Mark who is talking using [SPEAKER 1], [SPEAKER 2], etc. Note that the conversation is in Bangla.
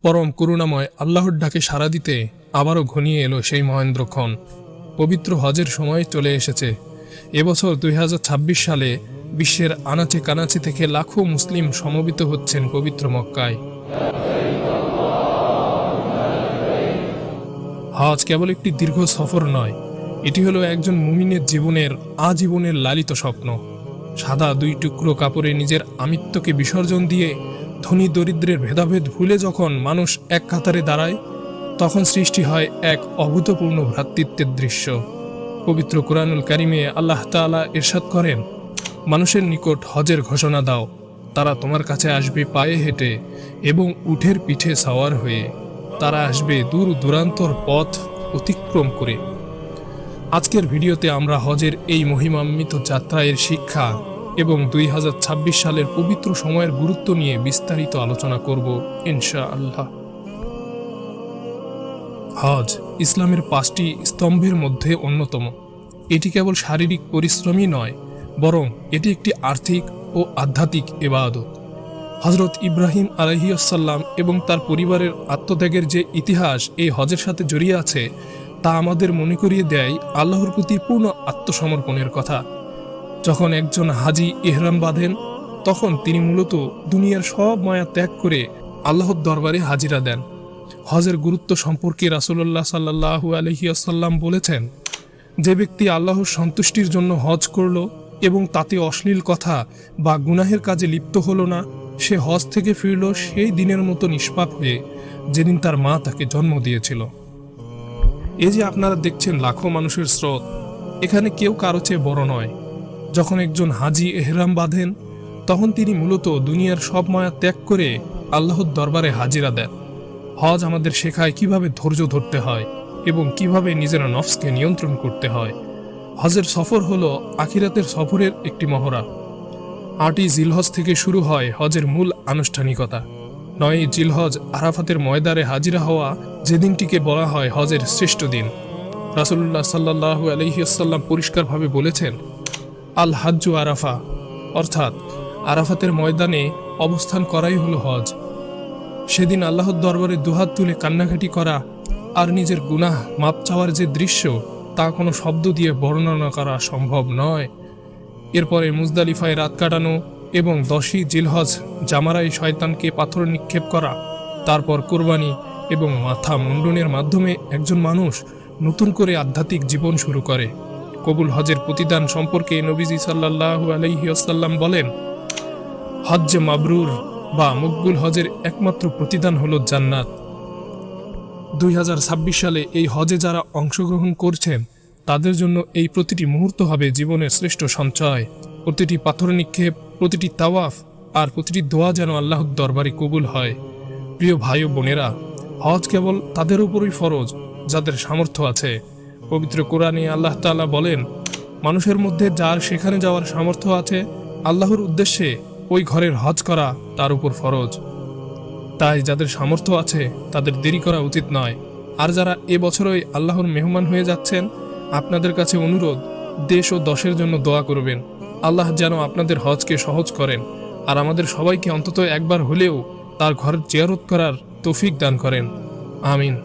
[SPEAKER 1] পরম করুণাময় আল্লাহর ডাকে সাড়া দিতে আবারও ঘনিয়ে এলো সেই মহেন্দ্রক্ষণ। পবিত্র হজের সময় চলে এসেছে। এবছর 2026 সালে বিশ্বের আনাচে কানাচে থেকে লাখো মুসলিম সমবেত হচ্ছেন পবিত্র মক্কায়। হজ কেবল একটি দীর্ঘ সফর নয়, এটি হলো একজন মুমিনের জীবনের আজীবনের লালিত স্বপ্ন। সাদা 2 টুকরো কাপড়ে নিজের আমিত্বকে বিসর্জন দিয়ে ধনী দরিদ্রের ভেদাভেদ ভুলে যখন মানুষ এক কাতারে দাঁড়ায়, তখন সৃষ্টি হয় এক অভূতপূর্ণ ভ্রাতৃত্বের দৃশ্য। পবিত্র কুরআনুল কারিমে আল্লাহ তাআলা ইরশাদ করেন, মানুষের নিকট হজের ঘোষণা দাও, তারা তোমার কাছে আসবে পায়ে হেঁটে এবং উটের পিঠে সওয়ার হয়ে। তারা আসবে দূর দূরান্তর পথ অতিক্রম করে। আজকের ভিডিওতে আমরা হজের এই মহিমান্বিত যাত্রার শিক্ষা এবং 2026 সালের পবিত্র সময়ের গুরুত্ব নিয়ে বিস্তারিত আলোচনা করব ইনশাআল্লাহ। হজ ইসলামের 5টি স্তম্ভের মধ্যে অন্যতম। এটি কেবল শারীরিক পরিশ্রমই নয়, বরং এটি একটি আর্থিক ও আধ্যাত্মিক ইবাদত। হযরত ইব্রাহিম আলাইহিসসালাম এবং তার পরিবারের আত্মত্যাগের যে ইতিহাস এই হজের সাথে জড়িয়ে আছে, তা আমাদের মনে করিয়ে দেয় আল্লাহর প্রতি পূর্ণ আত্মসমর্পণের কথা। যখন একজন হাজি ইহরাম বাঁধেন, তখন তিনি মূলত দুনিয়ার সব মায়া ত্যাগ করে আল্লাহর দরবারে হাজিরা দেন। হজের গুরুত্ব সম্পর্কে রাসূলুল্লাহ সাল্লাল্লাহু আলাইহি ওয়াসাল্লাম বলেছেন, যে ব্যক্তি আল্লাহর সন্তুষ্টির জন্য হজ করল এবং তাতে অশ্লীল কথা বা গুনাহের কাজে লিপ্ত হলো না, সে হজ থেকে ফিরল সেই দিনের মতো নিষ্পাপ হয়ে যেদিন তার মা তাকে জন্ম দিয়েছিল। এই যে আপনারা দেখছেন লাখো মানুষের স্রোত, এখানে কেউ কারো চেয়ে বড় নয়। যখন একজন হাজি এহরাম বাঁধেন, তখন তিনি মূলত দুনিয়ার সব মায়া ত্যাগ করে আল্লাহর দরবারে হাজিরা দেন। হজ আমাদের শেখায় কিভাবে ধৈর্য ধরতে হয় এবং কিভাবে নিজের নফসকে নিয়ন্ত্রণ করতে হয়। হজের সফর হলো আখিরাতের সফরের একটি মহড়া। 8ই জিলহজ থেকে শুরু হয় হজের মূল আনুষ্ঠানিকতা। 9ই জিলহজ আরাফাতের ময়দানে হাজিরা হওয়া, যেদিনটিকে বলা হয় হজের শ্রেষ্ঠ দিন। রাসূলুল্লাহ সাল্লাল্লাহু আলাইহি ওয়াসাল্লাম পরিষ্কারভাবে বলেছেন, আল হাজ্জু আরাফা, অর্থাৎ আরাফাতের ময়দানে অবস্থান করাই হলো হজ। সেদিন আল্লাহর দরবারে দুহাত তুলে কান্নাকাটি করা আর নিজের গুনাহ মাপ চাওয়ার যে দৃশ্য, তা কোনো শব্দ দিয়ে বর্ণনা করা সম্ভব নয়। এরপরে মুজদালিফায় রাত কাটানো এবং 10ই জিলহজ জামারায় শয়তানকে পাথর নিক্ষেপ করা, তারপর কোরবানি এবং মাথা মুন্ডনের মাধ্যমে একজন মানুষ নতুন করে আধ্যাত্মিক জীবন শুরু করে। কবুল হজের প্রতিদান সম্পর্কে নবীজি সাল্লাল্লাহু আলাইহি ওয়াসাল্লাম বলেন, হজ্জে মাবরুর বা মকবুল হজের একমাত্র প্রতিদান হলো জান্নাত। 2026 সালে এই হজে যারা অংশগ্রহণ করছেন, তাদের জন্য এই প্রতিটি মুহূর্ত হবে জীবনের শ্রেষ্ঠ সঞ্চয়। প্রতিটি পাথর নিক্ষেপ, প্রতিটি তাওয়াফ আর প্রতিটি দোয়া যেন আল্লাহর দরবারে কবুল হয়। প্রিয় ভাই ও বোনেরা, হজ কেবল তাদের উপরই ফরজ যাদের সামর্থ্য আছে। পবিত্র কোরআনে আল্লাহ তাআলা বলেন, মানুষের মধ্যে যার সেখানে যাওয়ার সামর্থ্য আছে, আল্লাহর উদ্দেশ্যে ওই ঘরের হজ করা তার উপর ফরজ। তাই যাদের সামর্থ্য আছে তাদের দেরি করা উচিত নয়। আর যারা এবছরই আল্লাহর মেহমান হয়ে যাচ্ছেন, আপনাদের কাছে অনুরোধ, দেশ ও দশের জন্য দোয়া করবেন। আল্লাহ যেন আপনাদের হজকে সহজ করেন আর আমাদের সবাইকে অন্তত একবার হলেও তার ঘরের জিয়ারত করার তৌফিক দান করেন। আমিন।